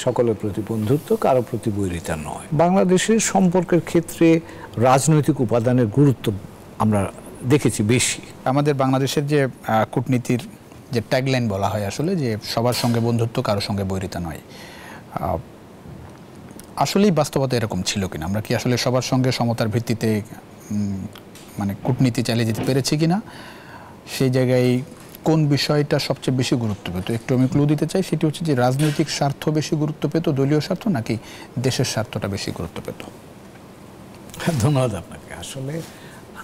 সকলের প্রতি বন্ধুত্ব, কারো প্রতি বৈরিতা নয়। বাংলাদেশের সম্পর্কের ক্ষেত্রে রাজনৈতিক উপাদানের গুরুত্ব আমরা দেখেছি বেশি। আমাদের বাংলাদেশের যে কূটনীতির যে ট্যাগলাইন বলা হয় আসলে, যে সবার সঙ্গে বন্ধুত্ব, কারো সঙ্গে বৈরিতা নয়, আসলেই বাস্তবতা এরকম ছিল কিনা? আমরা কি আসলে সবার সঙ্গে সমতার ভিত্তিতে মানে কূটনীতি চালিয়ে যেতে পেরেছি কিনা? সেই জায়গায় কোন বিষয়টা সবচেয়ে বেশি গুরুত্ব পেত? একটু আমি ক্লু দিতে চাই, সেটি হচ্ছে যে রাজনৈতিক স্বার্থ বেশি গুরুত্ব পেত, দলীয় স্বার্থ, নাকি দেশের স্বার্থটা বেশি গুরুত্ব পেত? ধন্যবাদ আপনাকে। আসলে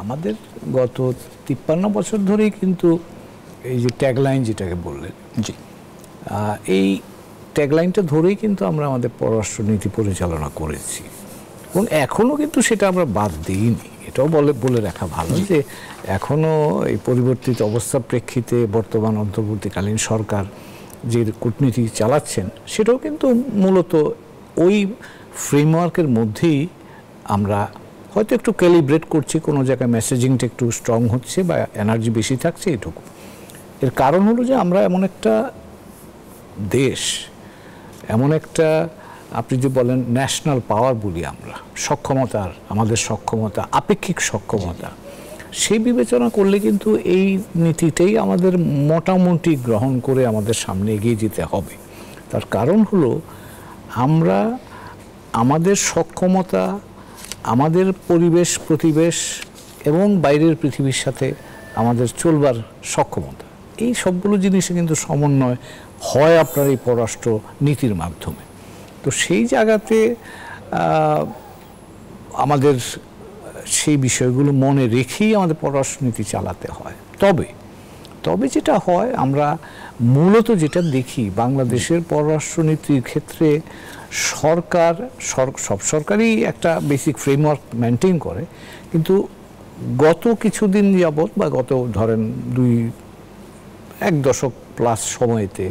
আমাদের গত 53 বছর ধরেই কিন্তু এই যে ট্যাগলাইন যেটাকে বললেন, জি, এই ট্যাগলাইনটা ধরেই কিন্তু আমরা আমাদের পররাষ্ট্রনীতি পরিচালনা করেছি এবং এখনও কিন্তু সেটা আমরা বাদ দিইনি। এটাও বলে রাখা ভালো যে এখনও এই পরিবর্তিত অবস্থার প্রেক্ষিতে বর্তমান অন্তর্বর্তীকালীন সরকার যে কূটনীতি চালাচ্ছেন সেটাও কিন্তু মূলত ওই ফ্রেমওয়ার্কের মধ্যেই আমরা হয়তো একটু ক্যালিব্রেট করছি, কোনো জায়গায় মেসেজিংটা একটু স্ট্রং হচ্ছে বা এনার্জি বেশি থাকছে, এটুকু। এর কারণ হলো যে আমরা এমন একটা দেশ, এমন একটা, আপনি যে বলেন ন্যাশনাল পাওয়ার বলি আমরা, সক্ষমতার, আমাদের সক্ষমতা, আপেক্ষিক সক্ষমতা, সেই বিবেচনা করলে কিন্তু এই নীতিটাই আমাদের মোটামুটি গ্রহণ করে আমাদের সামনে এগিয়ে যেতে হবে। তার কারণ হলো আমরা আমাদের সক্ষমতা, আমাদের পরিবেশ প্রতিবেশ এবং বাইরের পৃথিবীর সাথে আমাদের চলবার সক্ষমতা, এই সবগুলো জিনিসে কিন্তু সমন্বয় হয় আপনার এই পররাষ্ট্র নীতির মাধ্যমে। তো সেই জায়গাতে আমাদের সেই বিষয়গুলো মনে রেখেই আমাদের পররাষ্ট্রনীতি চালাতে হয়। তবে যেটা হয়, আমরা মূলত যেটা দেখি বাংলাদেশের পররাষ্ট্রনীতির ক্ষেত্রে, সব সরকারই একটা বেসিক ফ্রেমওয়ার্ক মেনটেন করে, কিন্তু গত কিছুদিন যাবৎ বা গত ধরেন এক দশক প্লাস সময়তে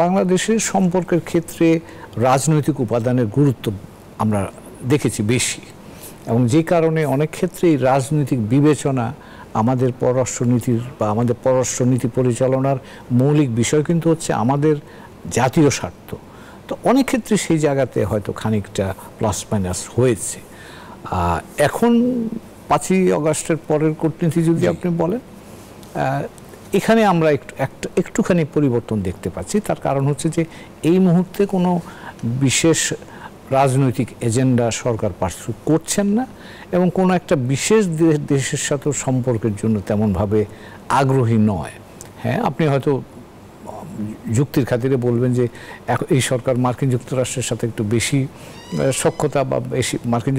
বাংলাদেশের সম্পর্কের ক্ষেত্রে রাজনৈতিক উপাদানের গুরুত্ব আমরা দেখেছি বেশি এবং যে কারণে অনেক ক্ষেত্রেই রাজনৈতিক বিবেচনা আমাদের পররাষ্ট্রনীতির বা আমাদের পররাষ্ট্রনীতি পরিচালনার মৌলিক বিষয় কিন্তু হচ্ছে আমাদের জাতীয় স্বার্থ। তো অনেক ক্ষেত্রে সেই জায়গাতে হয়তো খানিকটা প্লাস মাইনাস হয়েছে। এখন 5ই আগস্টের পরের কূটনীতি যদি আপনি বলেন, এখানে আমরা একটুখানি পরিবর্তন দেখতে পাচ্ছি। তার কারণ হচ্ছে যে এই মুহূর্তে কোনো বিশেষ রাজনৈতিক এজেন্ডা সরকার পার্সু করছেন না এবং কোনো একটা বিশেষ দেশের সাথে সম্পর্কের জন্য তেমনভাবে আগ্রহী নয়। হ্যাঁ, আপনি হয়তো যুক্তির খাতিরে বলবেন যে এই সরকার মার্কিন যুক্তরাষ্ট্রের সাথে একটু বেশি সখ্যতা বা বেশি মার্কিন